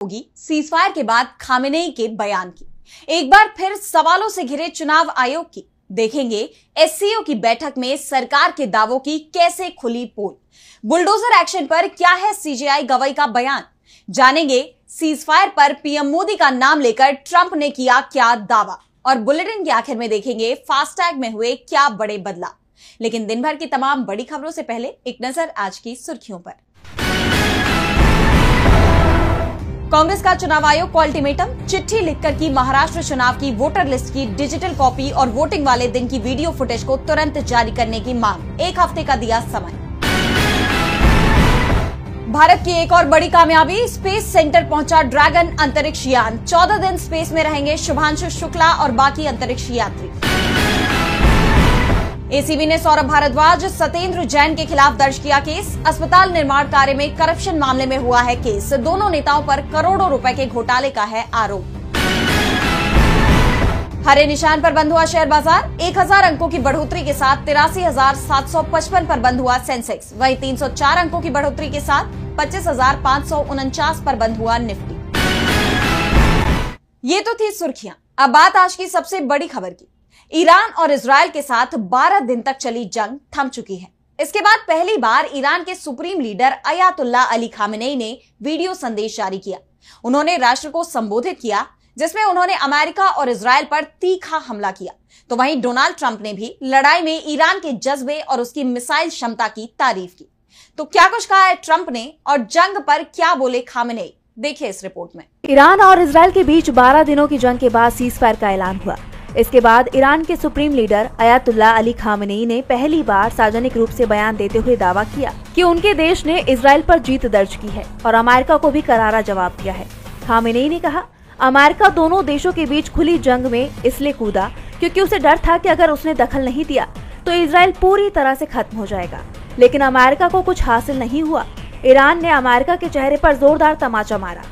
होगी सीजफायर के बाद खामेनेई के बयान की। एक बार फिर सवालों से घिरे चुनाव आयोग की। देखेंगे एससीओ की बैठक में सरकार के दावों की कैसे खुली पोल। बुलडोजर एक्शन पर क्या है सीजेआई गवाही का बयान। जानेंगे सीजफायर पर पीएम मोदी का नाम लेकर ट्रंप ने किया क्या दावा। और बुलेटिन के आखिर में देखेंगे फास्टैग में हुए क्या बड़े बदलाव। लेकिन दिन भर की तमाम बड़ी खबरों से पहले एक नजर आज की सुर्खियों पर। कांग्रेस का चुनाव आयोग को अल्टीमेटम, चिट्ठी लिखकर की महाराष्ट्र चुनाव की वोटर लिस्ट की डिजिटल कॉपी और वोटिंग वाले दिन की वीडियो फुटेज को तुरंत जारी करने की मांग। 1 हफ्ते का दिया समय। भारत की एक और बड़ी कामयाबी, स्पेस सेंटर पहुंचा ड्रैगन अंतरिक्ष यान। 14 दिन स्पेस में रहेंगे शुभांशु शुक्ला और बाकी अंतरिक्ष यात्री। एसीबी ने सौरभ भारद्वाज, सत्येंद्र जैन के खिलाफ दर्ज किया केस। अस्पताल निर्माण कार्य में करप्शन मामले में हुआ है केस। दोनों नेताओं पर करोड़ों रुपए के घोटाले का है आरोप। हरे निशान पर बंद हुआ शेयर बाजार। 1000 अंकों की बढ़ोतरी के साथ 83,755 पर बंद हुआ सेंसेक्स। वहीं 304 अंकों की बढ़ोतरी के साथ 25,549 पर बंद हुआ निफ्टी। ये तो थी सुर्खियां। अब बात आज की सबसे बड़ी खबर की। ईरान और इजरायल के साथ 12 दिन तक चली जंग थम चुकी है। इसके बाद पहली बार ईरान के supreme leader Ayatollah Ali Khamenei ने वीडियो संदेश जारी किया। उन्होंने राष्ट्र को संबोधित किया, जिसमें उन्होंने अमेरिका और इजरायल पर तीखा हमला किया। तो वहीं डोनाल्ड ट्रंप ने भी लड़ाई में ईरान के जज्बे और उसकी मिसाइल क्षमता की तारीफ की। तो क्या कुछ कहा है ट्रंप ने और जंग पर क्या बोले खामेनेई, देखिए इस रिपोर्ट में। ईरान और इजरायल के बीच 12 दिनों की जंग के बाद सीजफायर का ऐलान हुआ। इसके बाद ईरान के supreme leader Ayatollah Ali Khamenei ने पहली बार सार्वजनिक रूप से बयान देते हुए दावा किया कि उनके देश ने इजरायल पर जीत दर्ज की है और अमेरिका को भी करारा जवाब दिया है। खामेनेई ने कहा, अमेरिका दोनों देशों के बीच खुली जंग में इसलिए कूदा क्योंकि उसे डर था कि अगर उसने दखल नहीं दिया तो इजरायल पूरी तरह से खत्म हो जाएगा। लेकिन अमेरिका को कुछ हासिल नहीं हुआ। ईरान ने अमेरिका के चेहरे पर जोरदार तमाचा मारा।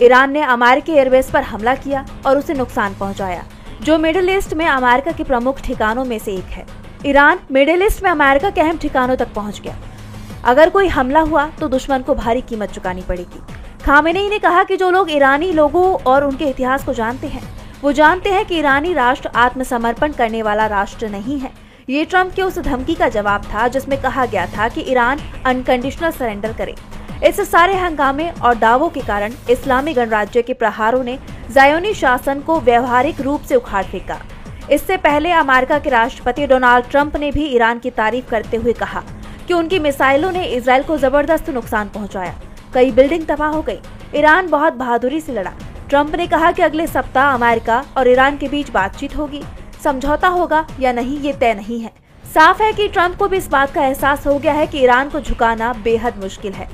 ईरान ने अमेरिकी एयरबेस पर हमला किया और उसे नुकसान पहुंचाया, जो मिडिल ईस्ट में अमेरिका के प्रमुख ठिकानों में से एक है। ईरान मिडिल ईस्ट में अमेरिका के अहम ठिकानों तक पहुंच गया। अगर कोई हमला हुआ तो दुश्मन को भारी कीमत चुकानी पड़ेगी। खामेनेई ने कहा कि जो लोग ईरानी लोगों और उनके इतिहास को जानते हैं, वो जानते हैं कि ईरानी राष्ट्र आत्मसमर्पण करने वाला राष्ट्र नहीं है। ये ट्रंप के उस धमकी का जवाब था जिसमें कहा गया था कि ईरान अनकंडीशनल सरेंडर करे। इस सारे हंगामे और दावों के कारण इस्लामी गणराज्य के प्रहारों ने ज़ायोनी शासन को व्यवहारिक रूप से उखाड़ फेंका। इससे पहले अमेरिका के राष्ट्रपति डोनाल्ड ट्रंप ने भी ईरान की तारीफ करते हुए कहा कि उनकी मिसाइलों ने इजरायल को जबरदस्त नुकसान पहुंचाया। कई बिल्डिंग तबाह हो गई। ईरान बहुत बहादुरी से लड़ा। ट्रंप ने कहा कि अगले सप्ताह अमेरिका और ईरान के बीच बातचीत होगी। समझौता होगा या नहीं ये तय नहीं है। साफ है कि ट्रंप को भी इस बात का एहसास हो गया है कि ईरान को झुकाना बेहद मुश्किल है।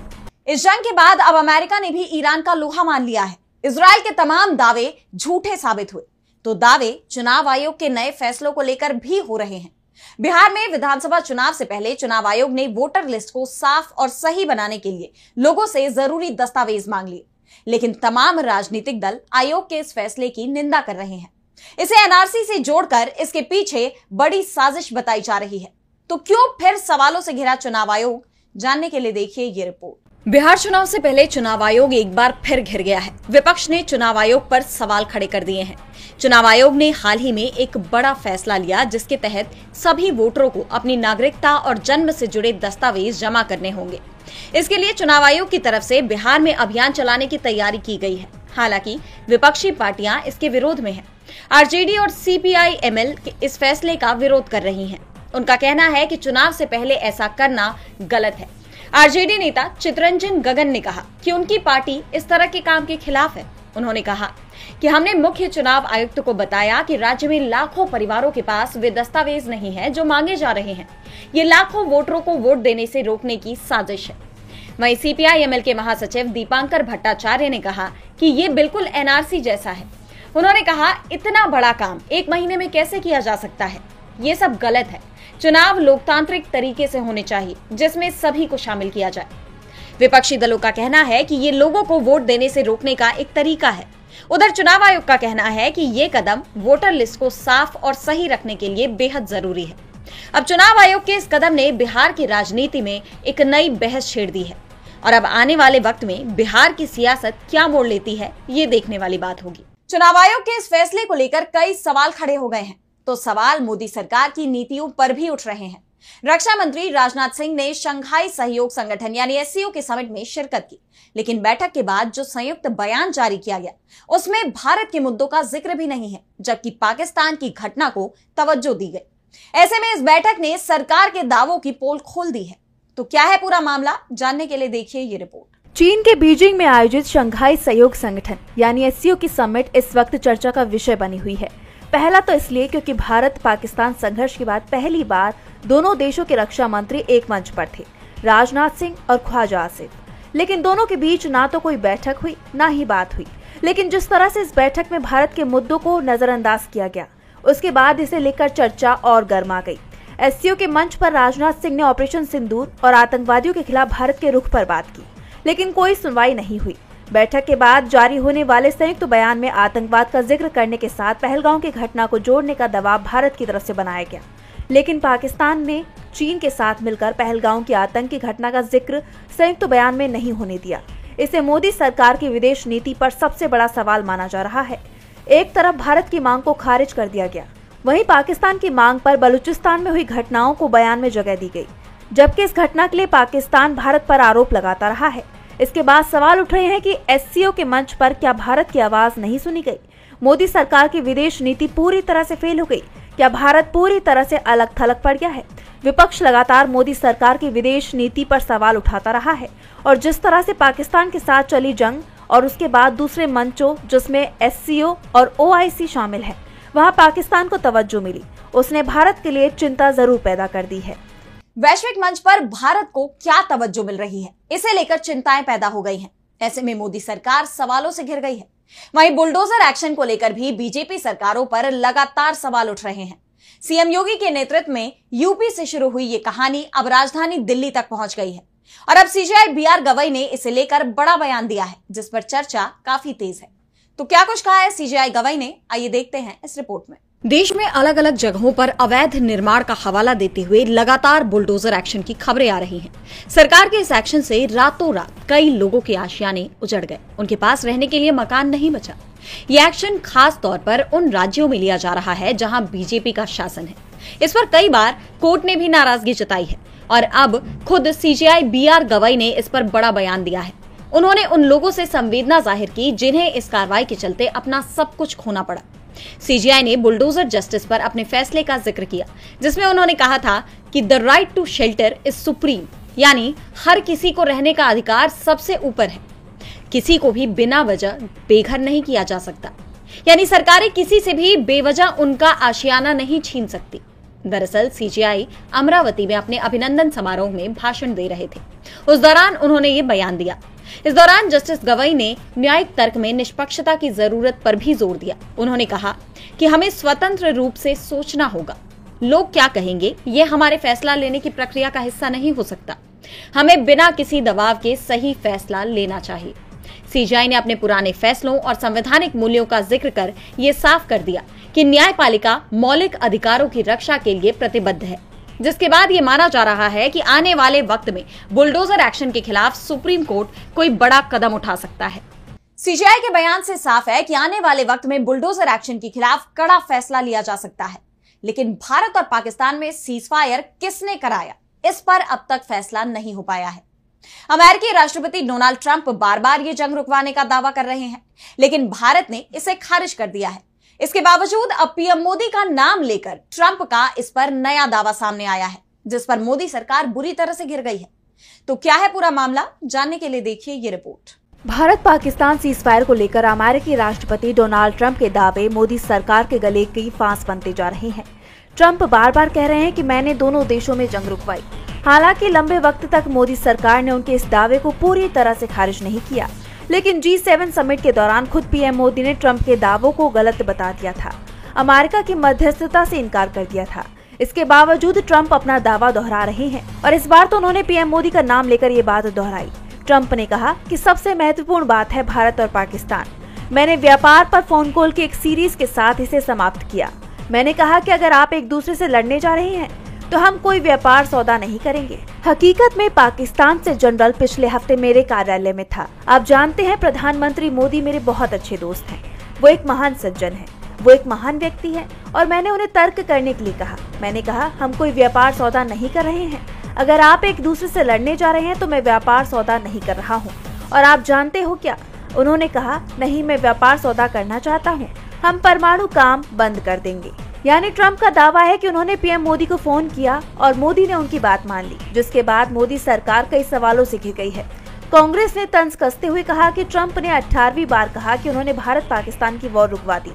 इस जंग के बाद अब अमेरिका ने भी ईरान का लोहा मान लिया है। इजरायल के तमाम दावे झूठे साबित हुए तो दावे चुनाव आयोग के नए फैसलों को लेकर भी हो रहे हैं। बिहार में विधानसभा चुनाव से पहले चुनाव आयोग ने वोटर लिस्ट को साफ और सही बनाने के लिए लोगों से जरूरी दस्तावेज मांग लिए। लेकिन तमाम राजनीतिक दल आयोग के इस फैसले की निंदा कर रहे हैं। इसे एनआरसी से जोड़कर इसके पीछे बड़ी साजिश बताई जा रही है। तो क्यों फिर सवालों से घिरा चुनाव आयोग, जानने के लिए देखिए ये रिपोर्ट। बिहार चुनाव से पहले चुनाव आयोग एक बार फिर घिर गया है। विपक्ष ने चुनाव आयोग पर सवाल खड़े कर दिए हैं। चुनाव आयोग ने हाल ही में एक बड़ा फैसला लिया, जिसके तहत सभी वोटरों को अपनी नागरिकता और जन्म से जुड़े दस्तावेज जमा करने होंगे। इसके लिए चुनाव आयोग की तरफ से बिहार में अभियान चलाने की तैयारी की गई है। हालांकि विपक्षी पार्टियां इसके विरोध में हैं। आरजेडी और सीपीआई-एमएल इस फैसले का विरोध कर रही हैं। उनका कहना है कि चुनाव से पहले ऐसा करना गलत है। आरजेडी नेता चितरंजन गगन ने कहा कि उनकी पार्टी इस तरह के काम के खिलाफ है। उन्होंने कहा कि हमने मुख्य चुनाव आयुक्त को बताया कि राज्य में लाखों परिवारों के पास वे दस्तावेज नहीं है जो मांगे जा रहे हैं। ये लाखों वोटरों को वोट देने से रोकने की साजिश है। वहीं सीपीआई-एमएल के महासचिव दीपांकर भट्टाचार्य ने कहा कि ये बिल्कुल एनआरसी जैसा है। उन्होंने कहा, इतना बड़ा काम 1 महीने में कैसे किया जा सकता है? ये सब गलत है। चुनाव लोकतांत्रिक तरीके से होने चाहिए, जिसमें सभी को शामिल किया जाए। विपक्षी दलों का कहना है कि ये लोगों को वोट देने से रोकने का एक तरीका है। उधर चुनाव आयोग का कहना है कि ये कदम वोटर लिस्ट को साफ और सही रखने के लिए बेहद जरूरी है। अब चुनाव आयोग के इस कदम ने बिहार की राजनीति में एक नई बहस छेड़ दी है। और अब आने वाले वक्त में बिहार की सियासत क्या मोड़ लेती है, ये देखने वाली बात होगी। चुनाव आयोग के इस फैसले को लेकर कई सवाल खड़े हो गए हैं, तो सवाल मोदी सरकार की नीतियों पर भी उठ रहे हैं। रक्षा मंत्री राजनाथ सिंह ने शंघाई सहयोग संगठन यानी एससीओ के समिट में शिरकत की, लेकिन बैठक के बाद जो संयुक्त बयान जारी किया गया उसमें भारत के मुद्दों का जिक्र भी नहीं है, जबकि पाकिस्तान की घटना को तवज्जो दी गई। ऐसे में इस बैठक ने सरकार के दावों की पोल खोल दी है। तो क्या है पूरा मामला, जानने के लिए देखिए ये रिपोर्ट। चीन के बीजिंग में आयोजित शंघाई सहयोग संगठन यानी एससीओ की समिट इस वक्त चर्चा का विषय बनी हुई है। पहला तो इसलिए क्योंकि भारत पाकिस्तान संघर्ष के बाद पहली बार दोनों देशों के रक्षा मंत्री एक मंच पर थे, राजनाथ सिंह और ख्वाजा आसिफ। लेकिन दोनों के बीच ना तो कोई बैठक हुई ना ही बात हुई। लेकिन जिस तरह से इस बैठक में भारत के मुद्दों को नजरअंदाज किया गया, उसके बाद इसे लेकर चर्चा और गर्मा गई। एससीओ के मंच पर राजनाथ सिंह ने ऑपरेशन सिंदूर और आतंकवादियों के खिलाफ भारत के रुख पर बात की, लेकिन कोई सुनवाई नहीं हुई। बैठक के बाद जारी होने वाले संयुक्त बयान में आतंकवाद का जिक्र करने के साथ पहलगाम की घटना को जोड़ने का दबाव भारत की तरफ से बनाया गया, लेकिन पाकिस्तान ने चीन के साथ मिलकर पहलगाम की आतंकी घटना का जिक्र संयुक्त बयान में नहीं होने दिया। इसे मोदी सरकार की विदेश नीति पर सबसे बड़ा सवाल माना जा रहा है। एक तरफ भारत की मांग को खारिज कर दिया गया, वहीं पाकिस्तान की मांग पर बलूचिस्तान में हुई घटनाओं को बयान में जगह दी गई, जबकि इस घटना के लिए पाकिस्तान भारत पर आरोप लगाता रहा है। इसके बाद सवाल उठ रहे हैं कि एससीओ के मंच पर क्या भारत की आवाज नहीं सुनी गई? मोदी सरकार की विदेश नीति पूरी तरह से फेल हो गई? क्या भारत पूरी तरह से अलग थलग पड़ गया है? विपक्ष लगातार मोदी सरकार की विदेश नीति पर सवाल उठाता रहा है और जिस तरह से पाकिस्तान के साथ चली जंग और उसके बाद दूसरे मंचों जिसमें एससीओ और ओआईसी शामिल है, वहां पाकिस्तान को तवज्जो मिली, उसने भारत के लिए चिंता जरूर पैदा कर दी है। वैश्विक मंच पर भारत को क्या तवज्जो मिल रही है, इसे लेकर चिंताएं पैदा हो गई हैं। ऐसे में मोदी सरकार सवालों से घिर गई है। वहीं बुलडोजर एक्शन को लेकर भी बीजेपी सरकारों पर लगातार सवाल उठ रहे हैं। सीएम योगी के नेतृत्व में यूपी से शुरू हुई ये कहानी अब राजधानी दिल्ली तक पहुंच गई है और अब सीजेआई बीआर गवई ने इसे लेकर बड़ा बयान दिया है, जिस पर चर्चा काफी तेज है। तो क्या कुछ कहा है सीजेआई गवई ने, आइए देखते हैं इस रिपोर्ट में। देश में अलग अलग जगहों पर अवैध निर्माण का हवाला देते हुए लगातार बुलडोजर एक्शन की खबरें आ रही हैं। सरकार के इस एक्शन से रातों रात कई लोगों के आशियाने उजड़ गए, उनके पास रहने के लिए मकान नहीं बचा। ये एक्शन खास तौर पर उन राज्यों में लिया जा रहा है जहां बीजेपी का शासन है। इस पर कई बार कोर्ट ने भी नाराजगी जताई है और अब खुद सीजेआई बीआर गवई ने इस पर बड़ा बयान दिया है। उन्होंने उन लोगों से संवेदना जाहिर की जिन्हें इस कार्रवाई के चलते अपना सब कुछ खोना पड़ा। सीजेआई ने बुलडोजर जस्टिस पर अपने फैसले का जिक्र किया, जिसमें उन्होंने कहा था कि the right to shelter is supreme, यानी हर किसी को रहने का अधिकार सबसे ऊपर है। किसी को भी बिना वजह बेघर नहीं किया जा सकता, यानी सरकारें किसी से भी बेवजह उनका आशियाना नहीं छीन सकती। दरअसल सीजेआई अमरावती में अपने अभिनंदन समारोह में भाषण दे रहे थे, उस दौरान उन्होंने ये बयान दिया। इस दौरान जस्टिस गवई ने न्यायिक तर्क में निष्पक्षता की जरूरत पर भी जोर दिया। उन्होंने कहा कि हमें स्वतंत्र रूप से सोचना होगा। लोग क्या कहेंगे ये हमारे फैसला लेने की प्रक्रिया का हिस्सा नहीं हो सकता। हमें बिना किसी दबाव के सही फैसला लेना चाहिए। सीजेआई ने अपने पुराने फैसलों और संवैधानिक मूल्यों का जिक्र कर ये साफ कर दिया कि न्यायपालिका मौलिक अधिकारों की रक्षा के लिए प्रतिबद्ध है, जिसके बाद ये माना जा रहा है कि आने वाले वक्त में बुलडोजर एक्शन के खिलाफ सुप्रीम कोर्ट कोई बड़ा कदम उठा सकता है। सीजेआई के बयान से साफ है कि आने वाले वक्त में बुलडोजर एक्शन के खिलाफ कड़ा फैसला लिया जा सकता है, लेकिन भारत और पाकिस्तान में सीजफायर किसने कराया, इस पर अब तक फैसला नहीं हो पाया है। अमेरिकी राष्ट्रपति डोनाल्ड ट्रंप बार बार ये जंग रुकवाने का दावा कर रहे हैं, लेकिन भारत ने इसे खारिज कर दिया है। इसके बावजूद अब पीएम मोदी का नाम लेकर ट्रंप का इस पर नया दावा सामने आया है, जिस पर मोदी सरकार बुरी तरह से घिर गई है। तो क्या है पूरा मामला, जानने के लिए देखिए ये रिपोर्ट। भारत पाकिस्तान सीजफायर को लेकर अमेरिकी राष्ट्रपति डोनाल्ड ट्रंप के दावे मोदी सरकार के गले की फांस बनते जा रहे हैं। ट्रंप बार बार कह रहे हैं कि मैंने दोनों देशों में जंग रुकवाई। हालांकि लंबे वक्त तक मोदी सरकार ने उनके इस दावे को पूरी तरह से खारिज नहीं किया, लेकिन G7 समिट के दौरान खुद पीएम मोदी ने ट्रंप के दावों को गलत बता दिया था। अमेरिका की मध्यस्थता से इनकार कर दिया था। इसके बावजूद ट्रंप अपना दावा दोहरा रहे हैं और इस बार तो उन्होंने पीएम मोदी का नाम लेकर ये बात दोहराई। ट्रंप ने कहा कि सबसे महत्वपूर्ण बात है भारत और पाकिस्तान। मैंने व्यापार पर फोन कॉल की एक सीरीज के साथ इसे समाप्त किया। मैंने कहा कि अगर आप एक दूसरे से लड़ने जा रहे हैं तो हम कोई व्यापार सौदा नहीं करेंगे। हकीकत में पाकिस्तान से जनरल पिछले हफ्ते मेरे कार्यालय में था। आप जानते हैं प्रधानमंत्री मोदी मेरे बहुत अच्छे दोस्त हैं। वो एक महान सज्जन है, वो एक महान व्यक्ति है और मैंने उन्हें तर्क करने के लिए कहा। मैंने कहा हम कोई व्यापार सौदा नहीं कर रहे हैं। अगर आप एक दूसरे से लड़ने जा रहे हैं तो मैं व्यापार सौदा नहीं कर रहा हूँ। और आप जानते हो क्या? उन्होंने कहा नहीं, मैं व्यापार सौदा करना चाहता हूँ, हम परमाणु काम बंद कर देंगे। यानी ट्रंप का दावा है कि उन्होंने पीएम मोदी को फोन किया और मोदी ने उनकी बात मान ली, जिसके बाद मोदी सरकार कई सवालों से घिर गई है। कांग्रेस ने तंज कसते हुए कहा कि ट्रंप ने 18वीं बार कहा कि उन्होंने भारत पाकिस्तान की वॉर रुकवा दी।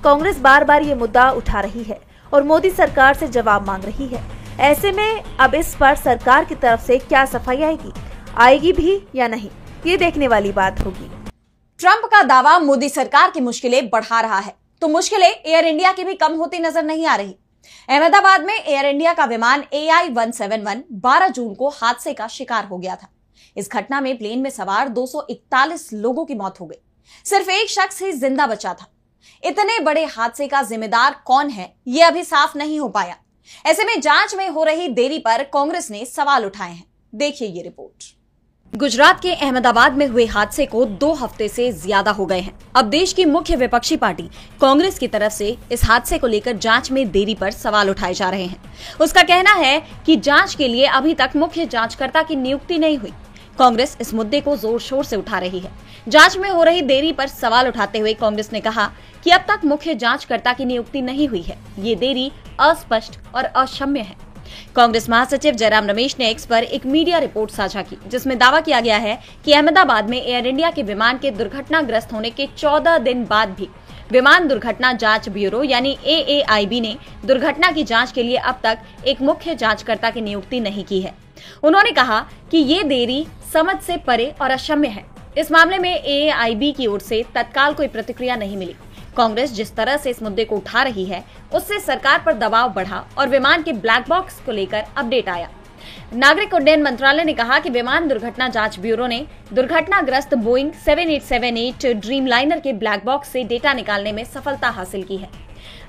कांग्रेस बार बार ये मुद्दा उठा रही है और मोदी सरकार से जवाब मांग रही है। ऐसे में अब इस पर सरकार की तरफ से क्या सफाई आएगी भी या नहीं, ये देखने वाली बात होगी। ट्रंप का दावा मोदी सरकार की मुश्किलें बढ़ा रहा है, तो मुश्किलें एयर इंडिया की भी कम होती नजर नहीं आ रही। अहमदाबाद में एयर इंडिया का विमान AI-171 12 जून को हादसे का शिकार हो गया था। इस घटना में प्लेन में सवार 241 लोगों की मौत हो गई। सिर्फ एक शख्स ही जिंदा बचा था। इतने बड़े हादसे का जिम्मेदार कौन है, यह अभी साफ नहीं हो पाया। ऐसे में जांच में हो रही देरी पर कांग्रेस ने सवाल उठाए हैं। देखिए ये रिपोर्ट। गुजरात के अहमदाबाद में हुए हादसे को 2 हफ्ते से ज्यादा हो गए हैं। अब देश की मुख्य विपक्षी पार्टी कांग्रेस की तरफ से इस हादसे को लेकर जांच में देरी पर सवाल उठाए जा रहे हैं। उसका कहना है कि जांच के लिए अभी तक मुख्य जांचकर्ता की नियुक्ति नहीं हुई। कांग्रेस इस मुद्दे को जोर शोर से उठा रही है। जांच में हो रही देरी पर सवाल उठाते हुए कांग्रेस ने कहा कि अब तक मुख्य जांचकर्ता की नियुक्ति नहीं हुई है। ये देरी अस्पष्ट और अक्षम्य है। कांग्रेस महासचिव जयराम रमेश ने एक्स पर एक मीडिया रिपोर्ट साझा की, जिसमें दावा किया गया है कि अहमदाबाद में एयर इंडिया के विमान के दुर्घटनाग्रस्त होने के 14 दिन बाद भी विमान दुर्घटना जांच ब्यूरो यानी AAIB ने दुर्घटना की जांच के लिए अब तक एक मुख्य जांचकर्ता की नियुक्ति नहीं की है। उन्होंने कहा कि ये देरी समझ से परे और अक्षम्य है। इस मामले में AAIB की ओर से तत्काल कोई प्रतिक्रिया नहीं मिली। कांग्रेस जिस तरह से इस मुद्दे को उठा रही है, उससे सरकार पर दबाव बढ़ा और विमान के ब्लैक बॉक्स को लेकर अपडेट आया। नागरिक उड्डयन मंत्रालय ने कहा कि विमान दुर्घटना जांच ब्यूरो ने दुर्घटनाग्रस्त बोइंग 7878 ड्रीमलाइनर के ब्लैक बॉक्स से डेटा निकालने में सफलता हासिल की है।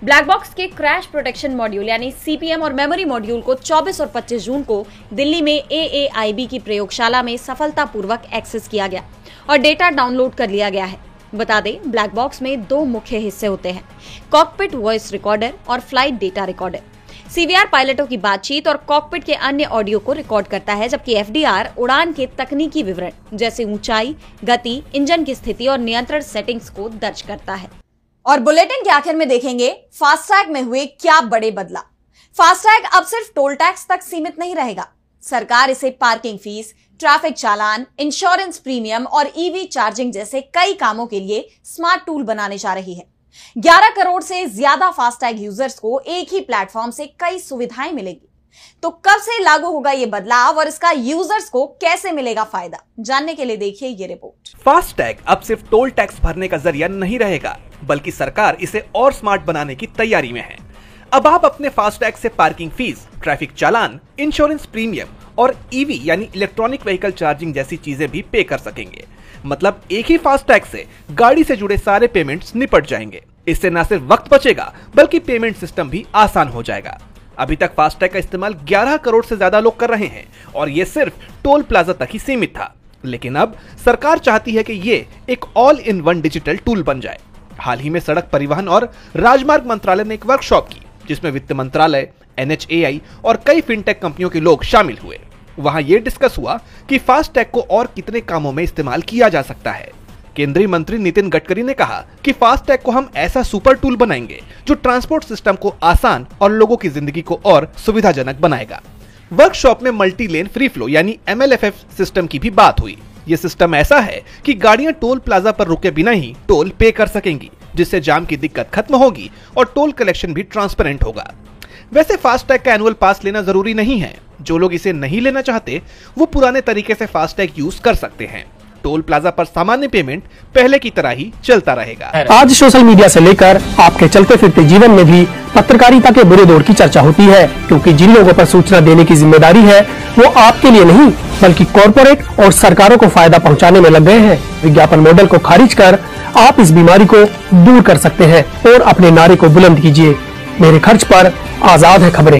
ब्लैक बॉक्स के क्रैश प्रोटेक्शन मॉड्यूल यानी CPM और मेमोरी मॉड्यूल को 24 और 25 जून को दिल्ली में AAIB की प्रयोगशाला में सफलतापूर्वक एक्सेस किया गया और डेटा डाउनलोड कर लिया गया है। बता दें, ब्लैक बॉक्स में 2 मुख्य हिस्से होते हैं, कॉकपिट वॉइस रिकॉर्डर और फ्लाइट डेटा रिकॉर्डर। CVR पायलटों की बातचीत और कॉकपिट के अन्य ऑडियो को रिकॉर्ड करता है, जबकि FDR उड़ान के तकनीकी विवरण जैसे ऊंचाई, गति, इंजन की स्थिति और नियंत्रण सेटिंग्स को दर्ज करता है। और बुलेटिन के आखिर में देखेंगे फास्टैग में हुए क्या बड़े बदलाव। फास्टैग अब सिर्फ टोल टैक्स तक सीमित नहीं रहेगा। सरकार इसे पार्किंग फीस, ट्रैफिक चालान, इंश्योरेंस प्रीमियम और EV चार्जिंग जैसे कई कामों के लिए स्मार्ट टूल बनाने जा रही है। 11 करोड़ से ज्यादा फास्टैग यूजर्स को एक ही प्लेटफॉर्म से कई सुविधाएं मिलेगी। तो कब से लागू होगा ये बदलाव और इसका यूजर्स को कैसे मिलेगा फायदा, जानने के लिए देखिए ये रिपोर्ट। फास्टैग अब सिर्फ टोल टैक्स भरने का जरिया नहीं रहेगा, बल्कि सरकार इसे और स्मार्ट बनाने की तैयारी में है। अब आप अपने फास्टैग से पार्किंग फीस, ट्रैफिक चालान, इंश्योरेंस प्रीमियम और EV यानी इलेक्ट्रॉनिक व्हीकल चार्जिंग जैसी चीजें भी पे कर सकेंगे। मतलब एक ही फास्टैग से गाड़ी से जुड़े सारे पेमेंट्स निपट जाएंगे। इससे न सिर्फ वक्त बचेगा, बल्कि पेमेंट सिस्टम भी आसान हो जाएगा। अभी तक फास्टैग का इस्तेमाल 11 करोड़ से ज्यादा लोग कर रहे हैं और ये सिर्फ टोल प्लाजा तक ही सीमित था। लेकिन अब सरकार चाहती है कि ये एक all in one digital tool बन जाए। हाल ही में सड़क परिवहन और राजमार्ग मंत्रालय ने एक वर्कशॉप की, जिसमें वित्त मंत्रालय, NHAI और कई फिनटेक कंपनियों के लोग शामिल हुए। वहां यह डिस्कस हुआ कि फास्टैग को और कितने कामों में इस्तेमाल किया जा सकता है। केंद्रीय मंत्री नितिन गडकरी ने कहा कि फास्टैग को हम ऐसा सुपर टूल बनाएंगे जो ट्रांसपोर्ट सिस्टम को आसान और लोगों की जिंदगी को और सुविधाजनक बनाएगा। वर्कशॉप में मल्टी लेन फ्री फ्लो यानी MLFF सिस्टम की भी बात हुई। ये सिस्टम ऐसा है कि गाड़ियां टोल प्लाजा पर रुके बिना ही टोल पे कर सकेंगी, जिससे जाम की दिक्कत खत्म होगी और टोल कलेक्शन भी ट्रांसपेरेंट होगा। वैसे फास्टैग का एनुअल पास लेना जरूरी नहीं है। जो लोग इसे नहीं लेना चाहते वो पुराने तरीके से फास्टैग यूज कर सकते हैं। टोल प्लाजा पर सामान्य पेमेंट पहले की तरह ही चलता रहेगा। आज सोशल मीडिया से लेकर आपके चलते फिरते जीवन में भी पत्रकारिता के बुरे दौर की चर्चा होती है, क्योंकि जिन लोगों पर सूचना देने की जिम्मेदारी है वो आपके लिए नहीं बल्कि कॉर्पोरेट और सरकारों को फायदा पहुंचाने में लग गए हैं। विज्ञापन मॉडल को खारिज कर आप इस बीमारी को दूर कर सकते हैं और अपने नारे को बुलंद कीजिए। मेरे खर्च पर आजाद है खबरें।